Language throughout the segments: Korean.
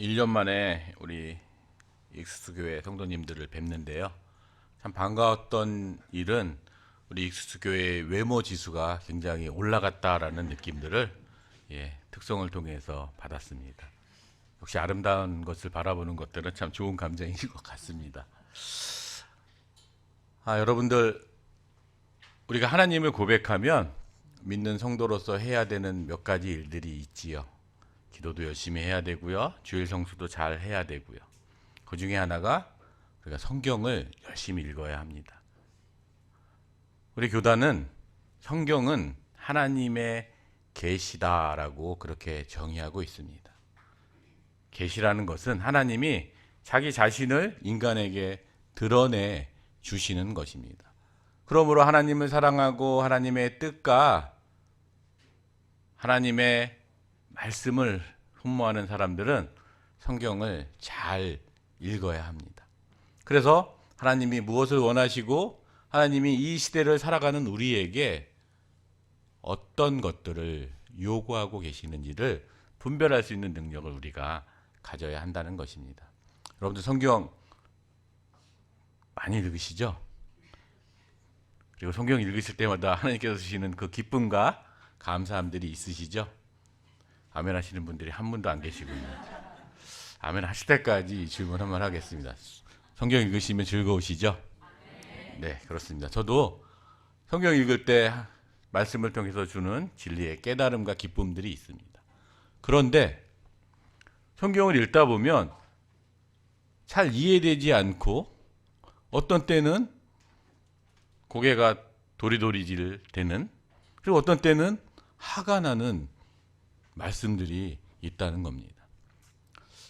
1년 만에 우리 익스교회 성도님들을 뵙는데요. 참 반가웠던 일은 우리 익스교회의 외모 지수가 굉장히 올라갔다라는 느낌들을 특성을 통해서 받았습니다. 역시 아름다운 것을 바라보는 것들은 참 좋은 감정인 것 같습니다. 여러분들, 우리가 하나님을 고백하면 믿는 성도로서 해야 되는 몇 가지 일들이 있지요. 기도도 열심히 해야 되고요. 주일 성수도 잘 해야 되고요. 그 중에 하나가 우리가 성경을 열심히 읽어야 합니다. 우리 교단은 성경은 하나님의 계시다라고 그렇게 정의하고 있습니다. 계시라는 것은 하나님이 자기 자신을 인간에게 드러내 주시는 것입니다. 그러므로 하나님을 사랑하고 하나님의 뜻과 하나님의 말씀을 흠모하는 사람들은 성경을 잘 읽어야 합니다. 그래서 하나님이 무엇을 원하시고 하나님이 이 시대를 살아가는 우리에게 어떤 것들을 요구하고 계시는지를 분별할 수 있는 능력을 우리가 가져야 한다는 것입니다. 여러분들 성경 많이 읽으시죠? 그리고 성경 읽으실 때마다 하나님께서 주시는 그 기쁨과 감사함들이 있으시죠? 아멘 하시는 분들이 한 분도 안 계시군요. 아멘 하실 때까지 질문 한번 하겠습니다. 성경 읽으시면 즐거우시죠? 네, 그렇습니다. 저도 성경 읽을 때 말씀을 통해서 주는 진리의 깨달음과 기쁨들이 있습니다. 그런데 성경을 읽다 보면 잘 이해되지 않고 어떤 때는 고개가 도리도리질 되는, 그리고 어떤 때는 화가 나는 말씀들이 있다는 겁니다.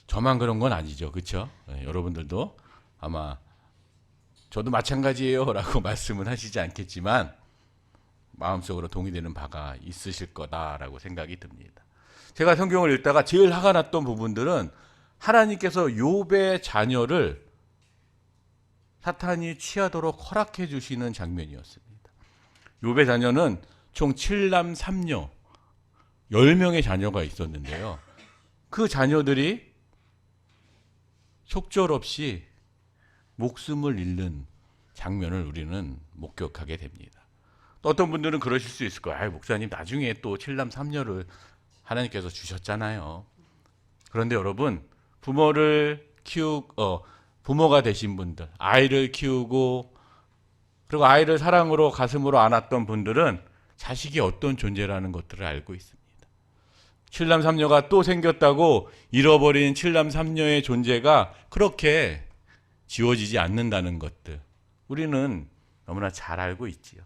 저만 그런 건 아니죠. 그렇죠? 여러분들도 아마 저도 마찬가지예요 라고 말씀은 하시지 않겠지만 마음속으로 동의되는 바가 있으실 거다라고 생각이 듭니다. 제가 성경을 읽다가 제일 화가 났던 부분들은 하나님께서 욥의 자녀를 사탄이 취하도록 허락해 주시는 장면이었습니다. 욥의 자녀는 총 7남 3녀 10명의 자녀가 있었는데요. 그 자녀들이 속절없이 목숨을 잃는 장면을 우리는 목격하게 됩니다. 또 어떤 분들은 그러실 수 있을 거예요. 목사님 나중에 또 7남 3녀를 하나님께서 주셨잖아요. 그런데 여러분, 부모가 되신 분들, 아이를 키우고 그리고 아이를 사랑으로 가슴으로 안았던 분들은 자식이 어떤 존재라는 것들을 알고 있습니다. 7남 3녀가 또 생겼다고 잃어버린 7남 3녀의 존재가 그렇게 지워지지 않는다는 것들, 우리는 너무나 잘 알고 있지요.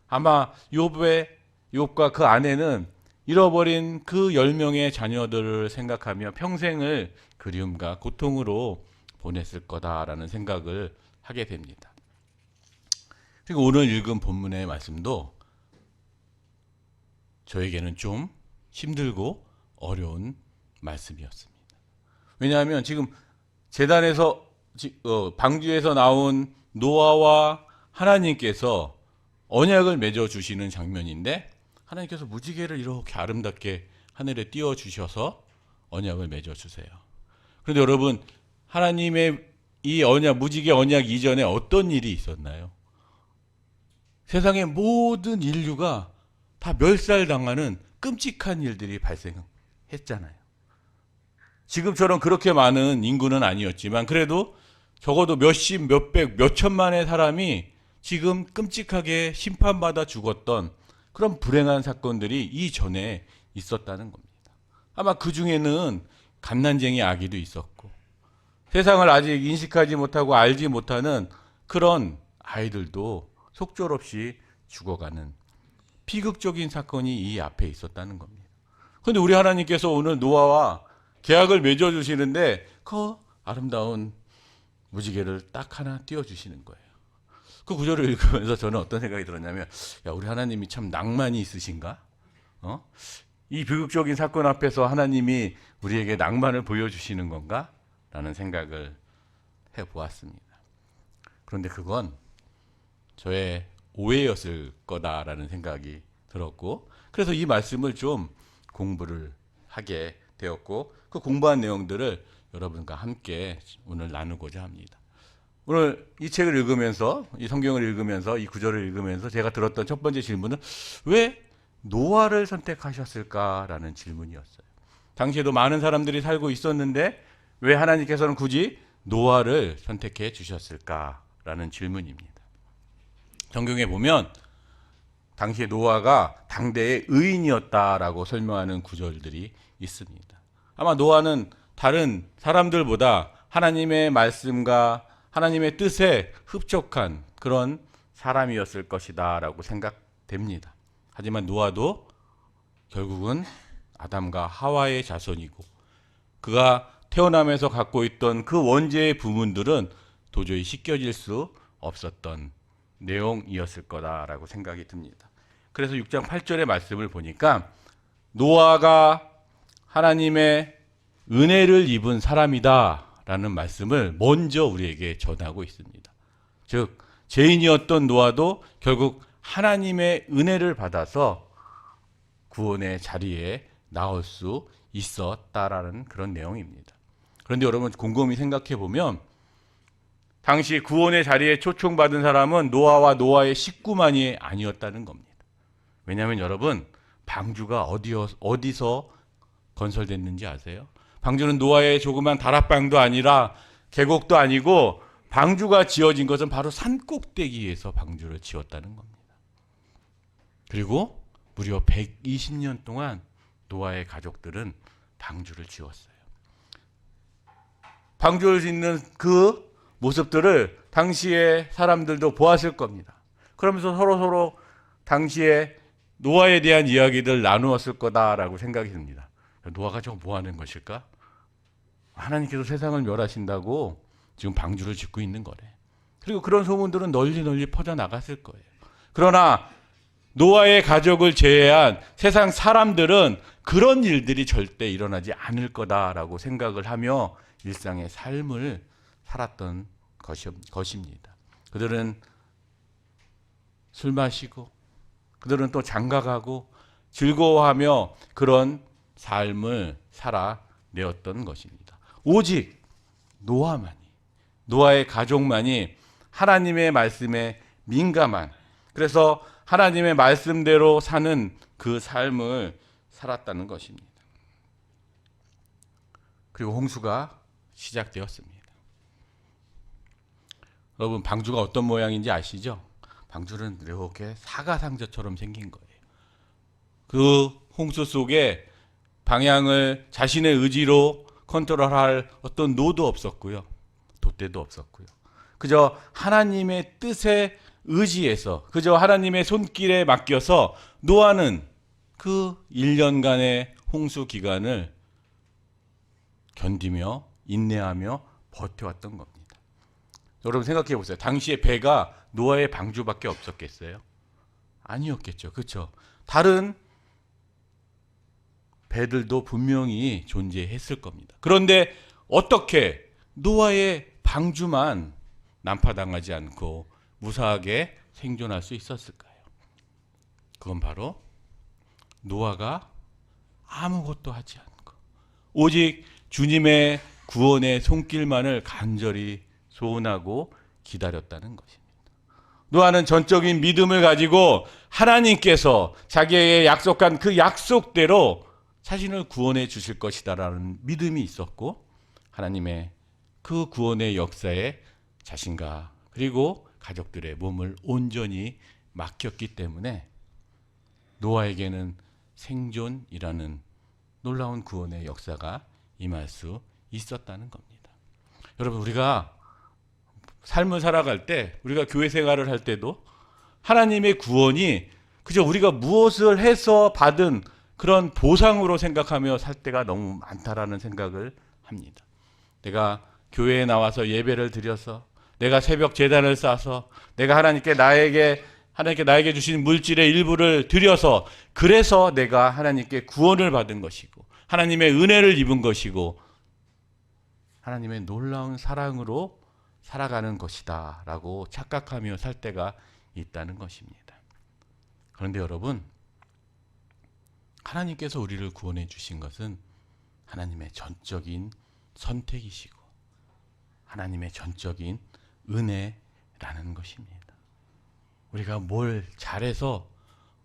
아마 욥과 그 아내는 잃어버린 그 10명의 자녀들을 생각하며 평생을 그리움과 고통으로 보냈을 거다라는 생각을 하게 됩니다. 그리고 오늘 읽은 본문의 말씀도 저에게는 좀 힘들고 어려운 말씀이었습니다. 왜냐하면 지금 제단에서 방주에서 나온 노아와 하나님께서 언약을 맺어 주시는 장면인데, 하나님께서 무지개를 이렇게 아름답게 하늘에 띄워 주셔서 언약을 맺어 주세요. 그런데 여러분, 하나님의 이 언약, 무지개 언약 이전에 어떤 일이 있었나요? 세상의 모든 인류가 다 멸살당하는 끔찍한 일들이 발생했잖아요. 지금처럼 그렇게 많은 인구는 아니었지만 그래도 적어도 몇십, 몇백, 몇천만의 사람이 지금 끔찍하게 심판받아 죽었던 그런 불행한 사건들이 이전에 있었다는 겁니다. 아마 그 중에는 갓난쟁이 아기도 있었고 세상을 아직 인식하지 못하고 알지 못하는 그런 아이들도 속절없이 죽어가는 비극적인 사건이 이 앞에 있었다는 겁니다. 그런데 우리 하나님께서 오늘 노아와 계약을 맺어주시는데 그 아름다운 무지개를 딱 하나 띄워주시는 거예요. 그 구절을 읽으면서 저는 어떤 생각이 들었냐면, 야, 우리 하나님이 참 낭만이 있으신가? 이 비극적인 사건 앞에서 하나님이 우리에게 낭만을 보여주시는 건가? 라는 생각을 해보았습니다. 그런데 그건 저의 오해였을 거다라는 생각이 들었고, 그래서 이 말씀을 좀 공부를 하게 되었고, 그 공부한 내용들을 여러분과 함께 오늘 나누고자 합니다. 오늘 이 책을 읽으면서, 이 성경을 읽으면서, 이 구절을 읽으면서 제가 들었던 첫 번째 질문은 왜 노아를 선택하셨을까라는 질문이었어요. 당시에도 많은 사람들이 살고 있었는데 왜 하나님께서는 굳이 노아를 선택해 주셨을까라는 질문입니다. 성경에 보면 당시에 노아가 당대의 의인이었다라고 설명하는 구절들이 있습니다. 아마 노아는 다른 사람들보다 하나님의 말씀과 하나님의 뜻에 흡족한 그런 사람이었을 것이다라고 생각됩니다. 하지만 노아도 결국은 아담과 하와의 자손이고 그가 태어나면서 갖고 있던 그 원죄의 부분들은 도저히 씻겨질 수 없었던 내용이었을 거다라고 생각이 듭니다. 그래서 6장 8절의 말씀을 보니까 노아가 하나님의 은혜를 입은 사람이다라는 말씀을 먼저 우리에게 전하고 있습니다. 즉 죄인이었던 노아도 결국 하나님의 은혜를 받아서 구원의 자리에 나올 수 있었다라는 그런 내용입니다. 그런데 여러분 곰곰이 생각해 보면 당시 구원의 자리에 초청받은 사람은 노아와 노아의 식구만이 아니었다는 겁니다. 왜냐하면 여러분 방주가 어디서 건설됐는지 아세요? 방주는 노아의 조그만 다락방도 아니라 계곡도 아니고 방주가 지어진 것은 바로 산 꼭대기에서 방주를 지었다는 겁니다. 그리고 무려 120년 동안 노아의 가족들은 방주를 지었어요. 방주를 짓는 그 모습들을 당시의 사람들도 보았을 겁니다. 그러면서 서로 당시에 노아에 대한 이야기들 나누었을 거다라고 생각이 듭니다. 노아가 저거 뭐 하는 것일까? 하나님께서 세상을 멸하신다고 지금 방주를 짓고 있는 거래. 그리고 그런 소문들은 널리 퍼져나갔을 거예요. 그러나 노아의 가족을 제외한 세상 사람들은 그런 일들이 절대 일어나지 않을 거다라고 생각을 하며 일상의 삶을 살았던 것입니다. 그들은 술 마시고 그들은 또 장가가고 즐거워하며 그런 삶을 살아내었던 것입니다. 오직 노아의 가족만이 하나님의 말씀에 민감한, 그래서 하나님의 말씀대로 사는 그 삶을 살았다는 것입니다. 그리고 홍수가 시작되었습니다. 여러분 방주가 어떤 모양인지 아시죠? 방주는 이렇게 사과상자처럼 생긴 거예요. 그 홍수 속에 방향을 자신의 의지로 컨트롤할 어떤 노도 없었고요. 돛대도 없었고요. 그저 하나님의 뜻에 의지해서 그저 하나님의 손길에 맡겨서 노아는 그 1년간의 홍수 기간을 견디며 인내하며 버텨왔던 겁니다. 여러분 생각해 보세요. 당시에 배가 노아의 방주밖에 없었겠어요? 아니었겠죠. 그렇죠? 다른 배들도 분명히 존재했을 겁니다. 그런데 어떻게 노아의 방주만 난파당하지 않고 무사하게 생존할 수 있었을까요? 그건 바로 노아가 아무것도 하지 않고 오직 주님의 구원의 손길만을 간절히 소원하고 기다렸다는 것입니다. 노아는 전적인 믿음을 가지고 하나님께서 자기에게 약속한 그 약속대로 자신을 구원해 주실 것이다라는 믿음이 있었고 하나님의 그 구원의 역사에 자신과 그리고 가족들의 몸을 온전히 맡겼기 때문에 노아에게는 생존이라는 놀라운 구원의 역사가 임할 수 있었다는 겁니다. 여러분 우리가 삶을 살아갈 때 우리가 교회 생활을 할 때도 하나님의 구원이 그저 우리가 무엇을 해서 받은 그런 보상으로 생각하며 살 때가 너무 많다라는 생각을 합니다. 내가 교회에 나와서 예배를 드려서 내가 새벽 제단을 쌓아서 내가 하나님께 나에게 주신 물질의 일부를 드려서 그래서 내가 하나님께 구원을 받은 것이고 하나님의 은혜를 입은 것이고 하나님의 놀라운 사랑으로 살아가는 것이다 라고 착각하며 살 때가 있다는 것입니다. 그런데 여러분 하나님께서 우리를 구원해 주신 것은 하나님의 전적인 선택이시고 하나님의 전적인 은혜라는 것입니다. 우리가 뭘 잘해서,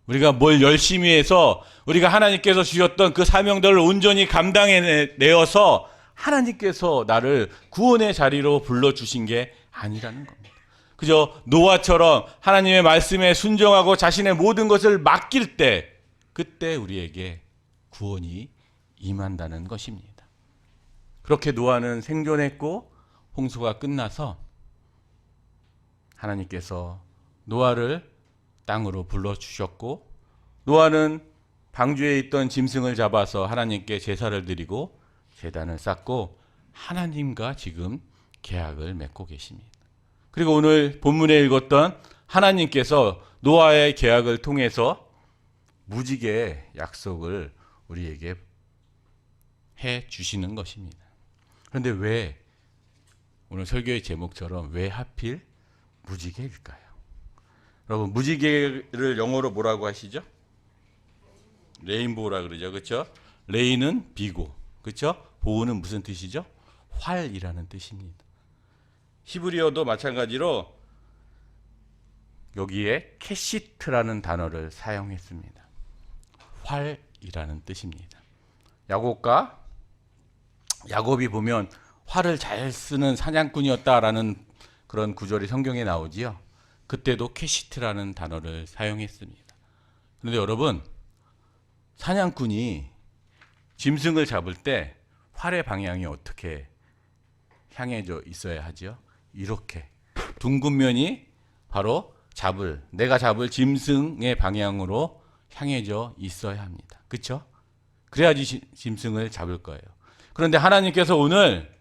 우리가 뭘 열심히 해서, 우리가 하나님께서 주셨던 그 사명들을 온전히 감당해내어서 하나님께서 나를 구원의 자리로 불러주신 게 아니라는 겁니다. 그저 노아처럼 하나님의 말씀에 순종하고 자신의 모든 것을 맡길 때, 그때 우리에게 구원이 임한다는 것입니다. 그렇게 노아는 생존했고 홍수가 끝나서 하나님께서 노아를 땅으로 불러주셨고, 노아는 방주에 있던 짐승을 잡아서 하나님께 제사를 드리고 제단을 쌓고 하나님과 지금 계약을 맺고 계십니다. 그리고 오늘 본문에 읽었던 하나님께서 노아의 계약을 통해서 무지개의 약속을 우리에게 해 주시는 것입니다. 그런데 왜 오늘 설교의 제목처럼 왜 하필 무지개일까요? 여러분, 무지개를 영어로 뭐라고 하시죠? 레인보우라 그러죠. 그렇죠? 레인은 비고, 그렇죠? 보우는 무슨 뜻이죠? 활이라는 뜻입니다. 히브리어도 마찬가지로 여기에 캐시트라는 단어를 사용했습니다. 활이라는 뜻입니다. 야곱이 보면 활을 잘 쓰는 사냥꾼이었다라는 그런 구절이 성경에 나오지요. 그때도 캐시트라는 단어를 사용했습니다. 그런데 여러분, 사냥꾼이 짐승을 잡을 때 활의 방향이 어떻게 향해져 있어야 하죠? 이렇게 둥근 면이 바로 내가 잡을 짐승의 방향으로 향해져 있어야 합니다. 그렇죠? 그래야지 짐승을 잡을 거예요. 그런데 하나님께서 오늘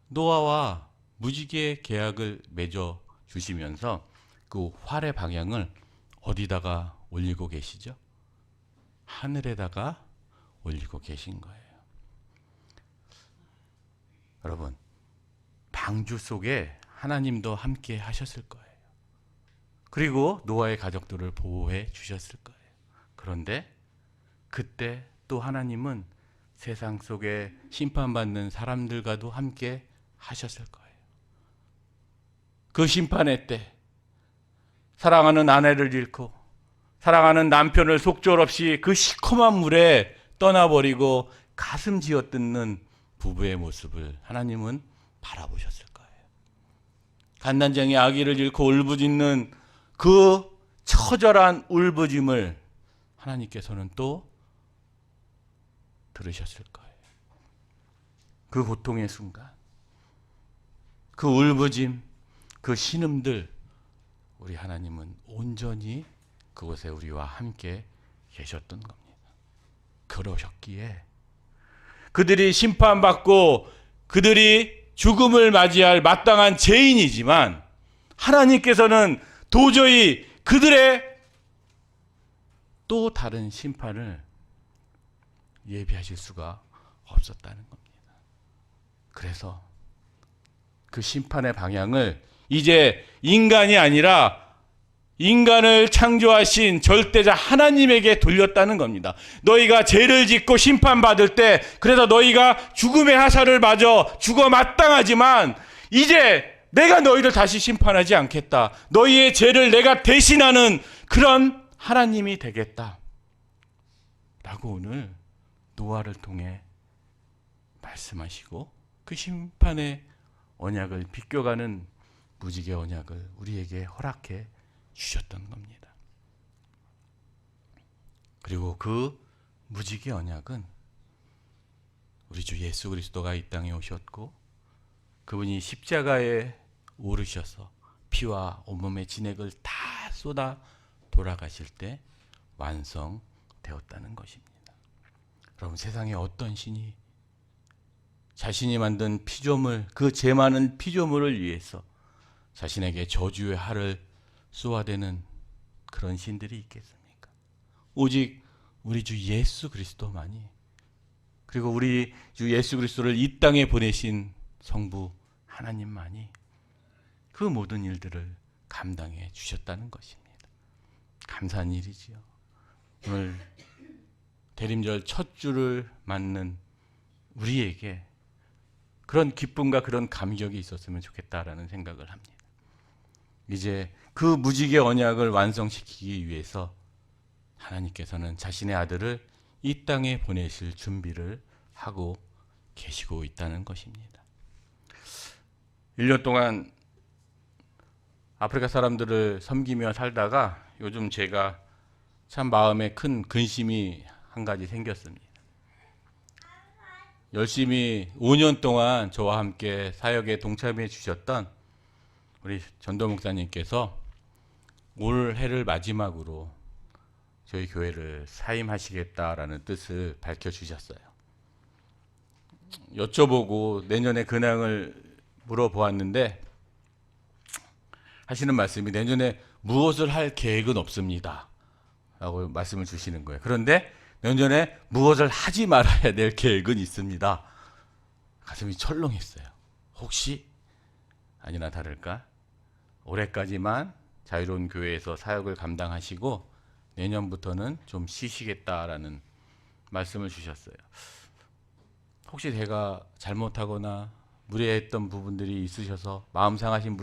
노아와 무지개 계약을 맺어 주시면서 그 활의 방향을 어디다가 올리고 계시죠? 하늘에다가 올리고 계신 거예요. 여러분, 방주 속에 하나님도 함께 하셨을 거예요. 그리고 노아의 가족들을 보호해 주셨을 거예요. 그런데 그때 또 하나님은 세상 속에 심판받는 사람들과도 함께 하셨을 거예요. 그 심판의 때 사랑하는 아내를 잃고 사랑하는 남편을 속절없이 그 시커먼 물에 떠나버리고 가슴 쥐어뜯는 부부의 모습을 하나님은 바라보셨을 거예요. 갓난쟁이 아기를 잃고 울부짖는 그 처절한 울부짐을 하나님께서는 또 들으셨을 거예요. 그 고통의 순간, 그 울부짐, 그 신음들, 우리 하나님은 온전히 그곳에 우리와 함께 계셨던 겁니다. 그러셨기에 그들이 심판받고 그들이 죽음을 맞이할 마땅한 죄인이지만 하나님께서는 도저히 그들의 또 다른 심판을 예비하실 수가 없었다는 겁니다. 그래서 그 심판의 방향을 이제 인간이 아니라 인간을 창조하신 절대자 하나님에게 돌렸다는 겁니다. 너희가 죄를 짓고 심판받을 때, 그래서 너희가 죽음의 하사를 맞아 죽어 마땅하지만 이제 내가 너희를 다시 심판하지 않겠다. 너희의 죄를 내가 대신하는 그런 하나님이 되겠다. 라고 오늘 노아를 통해 말씀하시고 그 심판의 언약을 비껴가는 무지개 언약을 우리에게 허락해 주셨던 겁니다. 그리고 그 무지개 언약은 우리 주 예수 그리스도가 이 땅에 오셨고 그분이 십자가에 오르셔서 피와 온몸의 진액을 다 쏟아 돌아가실 때 완성되었다는 것입니다. 여러분, 세상에 어떤 신이 자신이 만든 피조물, 그 죄 많은 피조물을 위해서 자신에게 저주의 할을 쏘아대는 그런 신들이 있겠습니까? 오직 우리 주 예수 그리스도만이, 그리고 우리 주 예수 그리스도를 이 땅에 보내신 성부 하나님만이 그 모든 일들을 감당해 주셨다는 것입니다. 감사한 일이지요. 오늘 대림절 첫 주를 맞는 우리에게 그런 기쁨과 그런 감격이 있었으면 좋겠다라는 생각을 합니다. 이제 그 무지개 언약을 완성시키기 위해서 하나님께서는 자신의 아들을 이 땅에 보내실 준비를 하고 계시고 있다는 것입니다. 1년 동안 아프리카 사람들을 섬기며 살다가 요즘 제가 참 마음에 큰 근심이 한 가지 생겼습니다. 열심히 5년 동안 저와 함께 사역에 동참해 주셨던 우리 전도 목사님께서 올 해를 마지막으로 저희 교회를 사임하시겠다라는 뜻을 밝혀주셨어요. 여쭤보고 내년에 근황을 물어보았는데 하시는 말씀이 내년에 무엇을 할 계획은 없습니다 라고 말씀을 주시는 거예요. 그런데 내년에 무엇을 하지 말아야 될 계획은 있습니다. 가슴이 철렁했어요. 혹시 아니나 다를까 올해까지만 자유로운 교회에서 사역을 감당하시고 내년부터는 좀 쉬시겠다라는 말씀을 주셨어요. 혹시 제가 잘못하거나 무례했던 부분들이 있으셔서 마음 상하신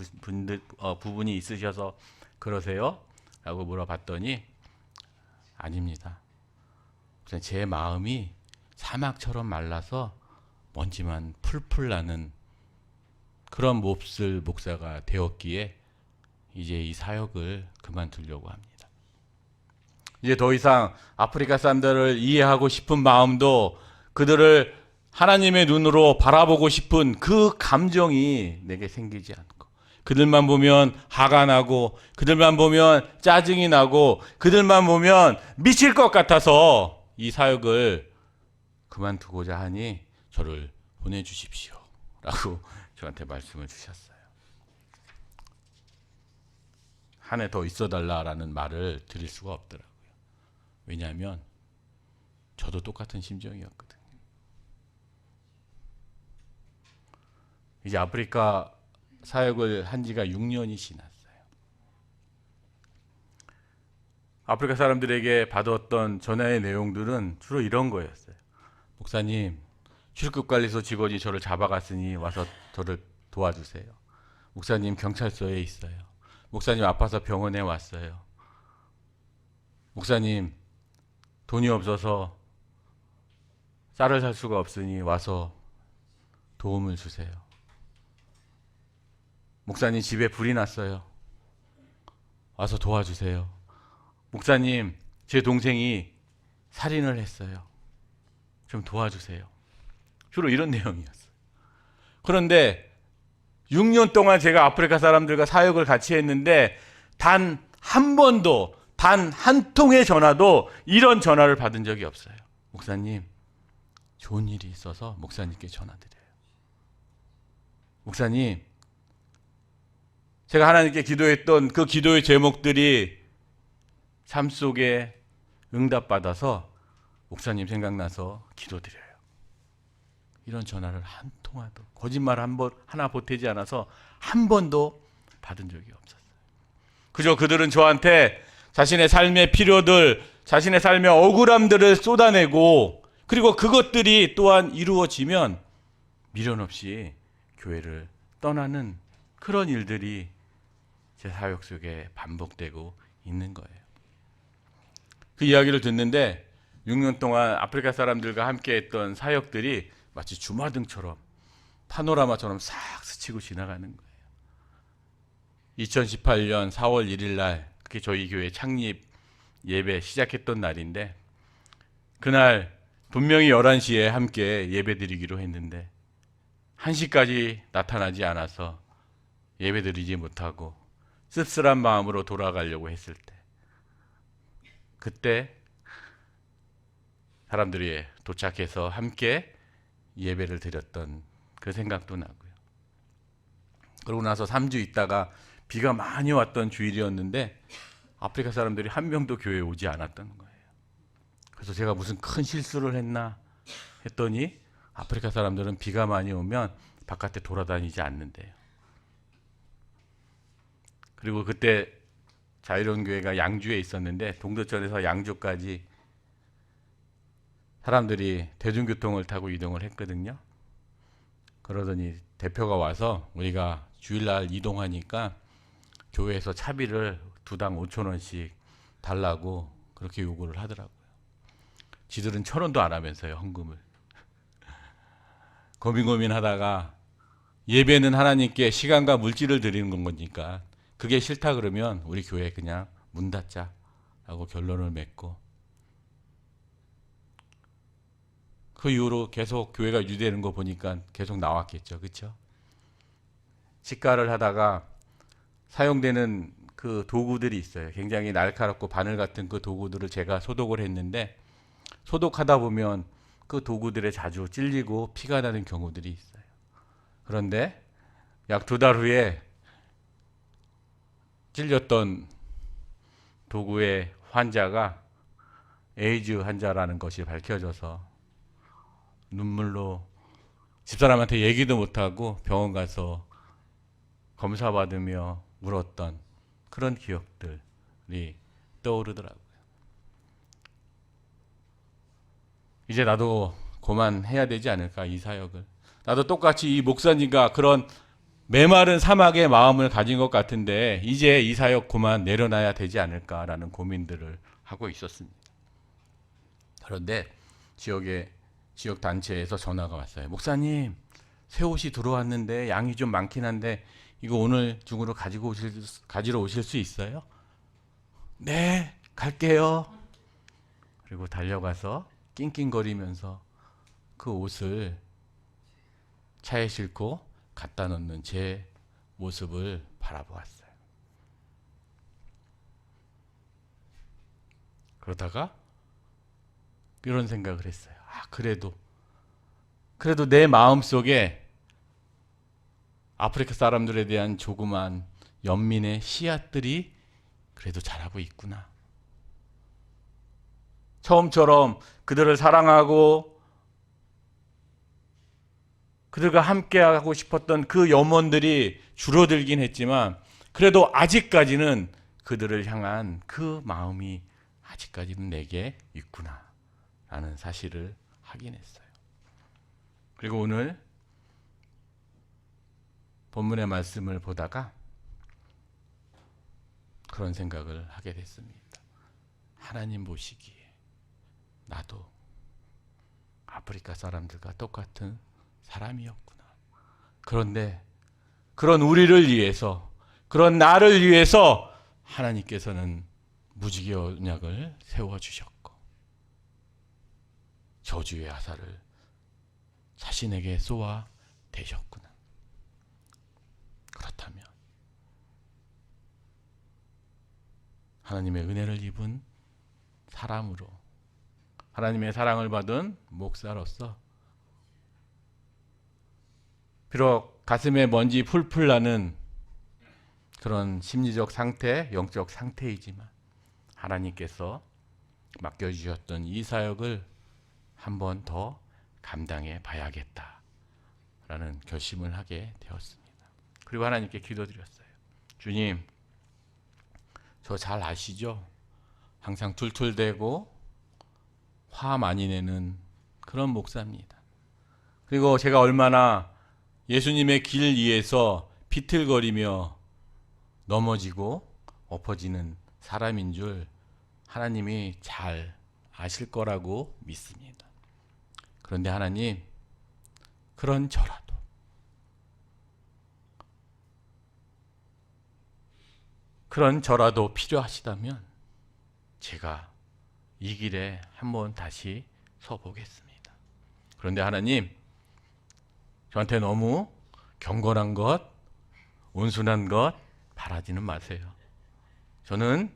부분이 있으셔서 그러세요? 라고 물어봤더니 아닙니다. 제 마음이 사막처럼 말라서 먼지만 풀풀 나는 그런 몹쓸 목사가 되었기에 이제 이 사역을 그만두려고 합니다. 이제 더 이상 아프리카 사람들을 이해하고 싶은 마음도 그들을 하나님의 눈으로 바라보고 싶은 그 감정이 내게 생기지 않고 그들만 보면 화가 나고 그들만 보면 짜증이 나고 그들만 보면 미칠 것 같아서 이 사역을 그만두고자 하니 저를 보내주십시오 라고 저한테 말씀을 주셨어요. 한 해 더 있어달라라는 말을 드릴 수가 없더라고요. 왜냐하면 저도 똑같은 심정이었거든요. 이제 아프리카 사역을 한 지가 6년이 지났어요. 아프리카 사람들에게 받았던 전화의 내용들은 주로 이런 거였어요. 목사님, 출국관리소 직원이 저를 잡아갔으니 와서 저를 도와주세요. 목사님, 경찰서에 있어요. 목사님, 아파서 병원에 왔어요. 목사님, 돈이 없어서 쌀을 살 수가 없으니 와서 도움을 주세요. 목사님, 집에 불이 났어요. 와서 도와주세요. 목사님, 제 동생이 살인을 했어요. 좀 도와주세요. 주로 이런 내용이었어요. 그런데 6년 동안 제가 아프리카 사람들과 사역을 같이 했는데 단 한 번도 단 한 통의 전화도 이런 전화를 받은 적이 없어요. 목사님, 좋은 일이 있어서 목사님께 전화드려요. 목사님, 제가 하나님께 기도했던 그 기도의 제목들이 삶 속에 응답받아서 목사님 생각나서 기도드려요. 이런 전화를 한 통화도 거짓말 하나 보태지 않아서 한 번도 받은 적이 없었어요. 그저 그들은 저한테 자신의 삶의 필요들, 자신의 삶의 억울함들을 쏟아내고 그리고 그것들이 또한 이루어지면 미련 없이 교회를 떠나는 그런 일들이 제 사역 속에 반복되고 있는 거예요. 그 이야기를 듣는데 6년 동안 아프리카 사람들과 함께 했던 사역들이 마치 주마등처럼 파노라마처럼 싹 스치고 지나가는 거예요. 2018년 4월 1일 날 그게 저희 교회 창립 예배 시작했던 날인데 그날 분명히 11시에 함께 예배 드리기로 했는데 1시까지 나타나지 않아서 예배 드리지 못하고 씁쓸한 마음으로 돌아가려고 했을 때 그때 사람들이 도착해서 함께 예배를 드렸던 그 생각도 나고요. 그러고 나서 3주 있다가 비가 많이 왔던 주일이었는데 아프리카 사람들이 한 명도 교회에 오지 않았던 거예요. 그래서 제가 무슨 큰 실수를 했나 했더니 아프리카 사람들은 비가 많이 오면 바깥에 돌아다니지 않는데요. 그리고 그때 자유로운 교회가 양주에 있었는데 동두천에서 양주까지 사람들이 대중교통을 타고 이동을 했거든요. 그러더니 대표가 와서 우리가 주일날 이동하니까 교회에서 차비를 두당 5천 원씩 달라고 그렇게 요구를 하더라고요. 지들은 1,000원도 안 하면서요, 헌금을. 고민하다가 예배는 하나님께 시간과 물질을 드리는 거니까 그게 싫다 그러면 우리 교회 그냥 문 닫자라고 결론을 맺고, 그 이후로 계속 교회가 유지되는 거 보니까 계속 나왔겠죠. 그렇죠? 치과를 하다가 사용되는 그 도구들이 있어요. 굉장히 날카롭고 바늘 같은 그 도구들을 제가 소독을 했는데, 소독하다 보면 그 도구들에 자주 찔리고 피가 나는 경우들이 있어요. 그런데 약 2달 후에 찔렸던 도구의 환자가 에이즈 환자라는 것이 밝혀져서 눈물로 집사람한테 얘기도 못하고 병원 가서 검사받으며 울었던 그런 기억들이 떠오르더라고요. 이제 나도 그만해야 되지 않을까, 이 사역을. 나도 똑같이 이 목사님과 그런 메마른 사막의 마음을 가진 것 같은데 이제 이 사역 그만 내려놔야 되지 않을까라는 고민들을 하고 있었습니다. 그런데 지역 단체에서 전화가 왔어요. 목사님, 새 옷이 들어왔는데 양이 좀 많긴 한데 이거 오늘 중으로 가지러 오실 수 있어요? 네, 갈게요. 그리고 달려가서 낑낑거리면서 그 옷을 차에 싣고 갖다 놓는 제 모습을 바라보았어요. 그러다가 이런 생각을 했어요. 그래도 내 마음속에 아프리카 사람들에 대한 조그만 연민의 씨앗들이 그래도 자라고 있구나. 처음처럼 그들을 사랑하고 그들과 함께하고 싶었던 그 염원들이 줄어들긴 했지만 그래도 아직까지는 그들을 향한 그 마음이 아직까지는 내게 있구나 라는 사실을 확인했어요. 그리고 오늘 본문의 말씀을 보다가 그런 생각을 하게 됐습니다. 하나님 보시기에 나도 아프리카 사람들과 똑같은 사람이었구나. 그런데 그런 우리를 위해서, 그런 나를 위해서 하나님께서는 무지개 언약을 세워주셨고 저주의 화살을 자신에게 쏘아 대셨구나. 그렇다면 하나님의 은혜를 입은 사람으로, 하나님의 사랑을 받은 목사로서 비록 가슴에 먼지 풀풀 나는 그런 심리적 상태, 영적 상태이지만 하나님께서 맡겨주셨던 이 사역을 한 번 더 감당해 봐야겠다라는 결심을 하게 되었습니다. 그리고 하나님께 기도드렸어요. 주님, 저 잘 아시죠? 항상 툴툴대고 화 많이 내는 그런 목사입니다. 그리고 제가 얼마나 예수님의 길 위에서 비틀거리며 넘어지고 엎어지는 사람인 줄 하나님이 잘 아실 거라고 믿습니다. 그런데 하나님, 그런 저라도 필요하시다면 제가 이 길에 한번 다시 서보겠습니다. 그런데 하나님, 저한테 너무 경건한 것, 온순한 것 바라지는 마세요. 저는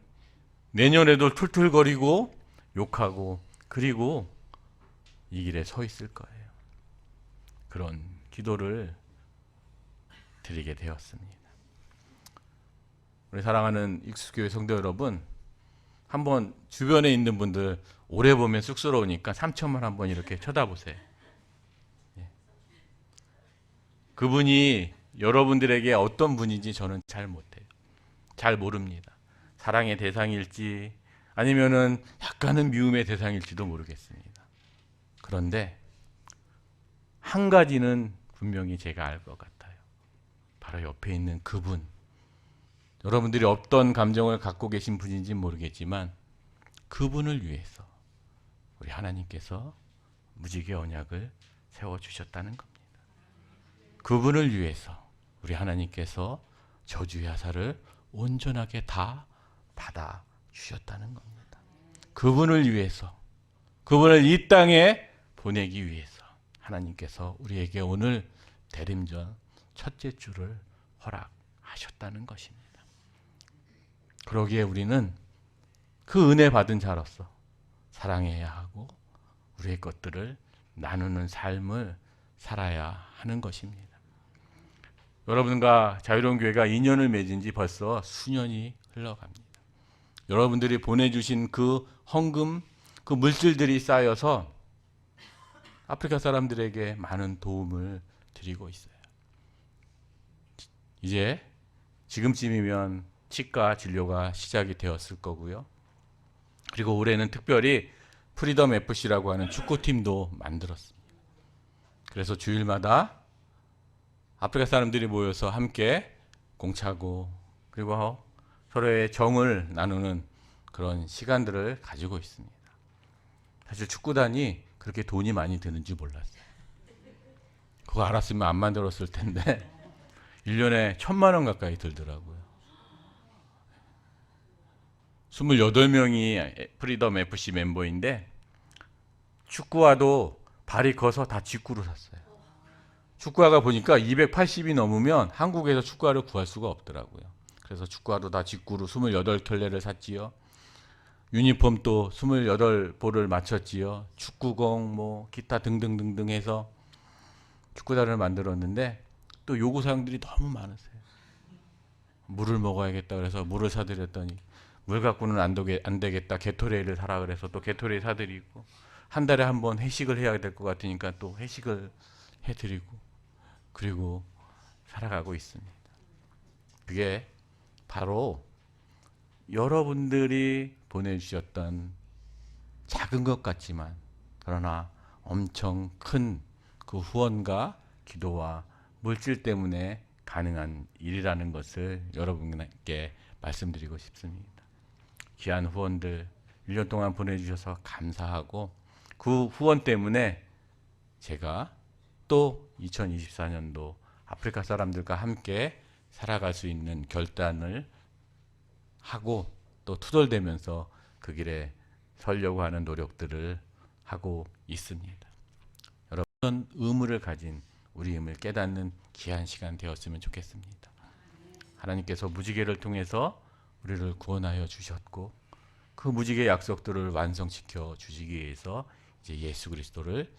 내년에도 툴툴거리고 욕하고 그리고 이 길에 서 있을 거예요. 그런 기도를 드리게 되었습니다. 우리 사랑하는 익숙교회 성도 여러분, 한번 주변에 있는 분들 오래 보면 쑥스러우니까 3초만 한번 이렇게 쳐다보세요. 그분이 여러분들에게 어떤 분인지 저는 잘 못해요. 잘 모릅니다. 사랑의 대상일지 아니면은 약간은 미움의 대상일지도 모르겠습니다. 그런데 한 가지는 분명히 제가 알 것 같아요. 바로 옆에 있는 그분. 여러분들이 어떤 감정을 갖고 계신 분인지 모르겠지만 그분을 위해서 우리 하나님께서 무지개 언약을 세워주셨다는 겁니다. 그분을 위해서 우리 하나님께서 저주의 하사를 온전하게 다 받아주셨다는 겁니다. 그분을 위해서, 그분을 이 땅에 보내기 위해서 하나님께서 우리에게 오늘 대림절 첫째 주를 허락하셨다는 것입니다. 그러기에 우리는 그 은혜 받은 자로서 사랑해야 하고 우리의 것들을 나누는 삶을 살아야 하는 것입니다. 여러분과 자유로운 교회가 인연을 맺은 지 벌써 수년이 흘러갑니다. 여러분들이 보내주신 그 헌금, 그 물질들이 쌓여서 아프리카 사람들에게 많은 도움을 드리고 있어요. 이제 지금쯤이면 치과 진료가 시작이 되었을 거고요. 그리고 올해는 특별히 프리덤 FC라고 하는 축구팀도 만들었습니다. 그래서 주일마다 아프리카 사람들이 모여서 함께 공차고 그리고 서로의 정을 나누는 그런 시간들을 가지고 있습니다. 사실 축구단이 그렇게 돈이 많이 드는 줄 몰랐어요. 그거 알았으면 안 만들었을 텐데 1년에 1,000만 원 가까이 들더라고요. 28명이 프리덤 FC 멤버인데 축구화도 발이 커서 다 직구로 샀어요. 축구화가 보니까 280이 넘으면 한국에서 축구화를 구할 수가 없더라고요. 그래서 축구화도 다 직구로 28켤레를 샀지요. 유니폼 또 28볼을 맞췄지요. 축구공 뭐 기타 등등등등 해서 축구단을 만들었는데 또 요구사항들이 너무 많으세요. 물을 먹어야겠다 그래서 물을 사드렸더니 물 갖고는 안 되겠다. 게토레이를 사라 그래서 또 게토레이 사드리고 한 달에 한 번 회식을 해야 될 것 같으니까 또 회식을 해드리고 그리고 살아가고 있습니다. 그게 바로 여러분들이 보내주셨던 작은 것 같지만 그러나 엄청 큰 그 후원과 기도와 물질 때문에 가능한 일이라는 것을 여러분께 말씀드리고 싶습니다. 귀한 후원들 1년 동안 보내주셔서 감사하고 그 후원 때문에 제가 또 2024년도 아프리카 사람들과 함께 살아갈 수 있는 결단을 하고 또 투덜대면서 그 길에 서려고 하는 노력들을 하고 있습니다. 여러분, 의무를 가진 우리임을 깨닫는 귀한 시간 되었으면 좋겠습니다. 하나님께서 무지개를 통해서 우리를 구원하여 주셨고 그 무지개 약속들을 완성시켜 주시기 위해서 이제 예수 그리스도를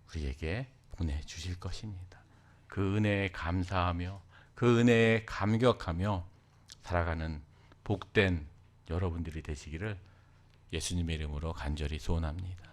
우리에게 보내주실 것입니다. 그 은혜에 감사하며 그 은혜에 감격하며 살아가는 복된 여러분들이 되시기를 예수님의 이름으로 간절히 소원합니다.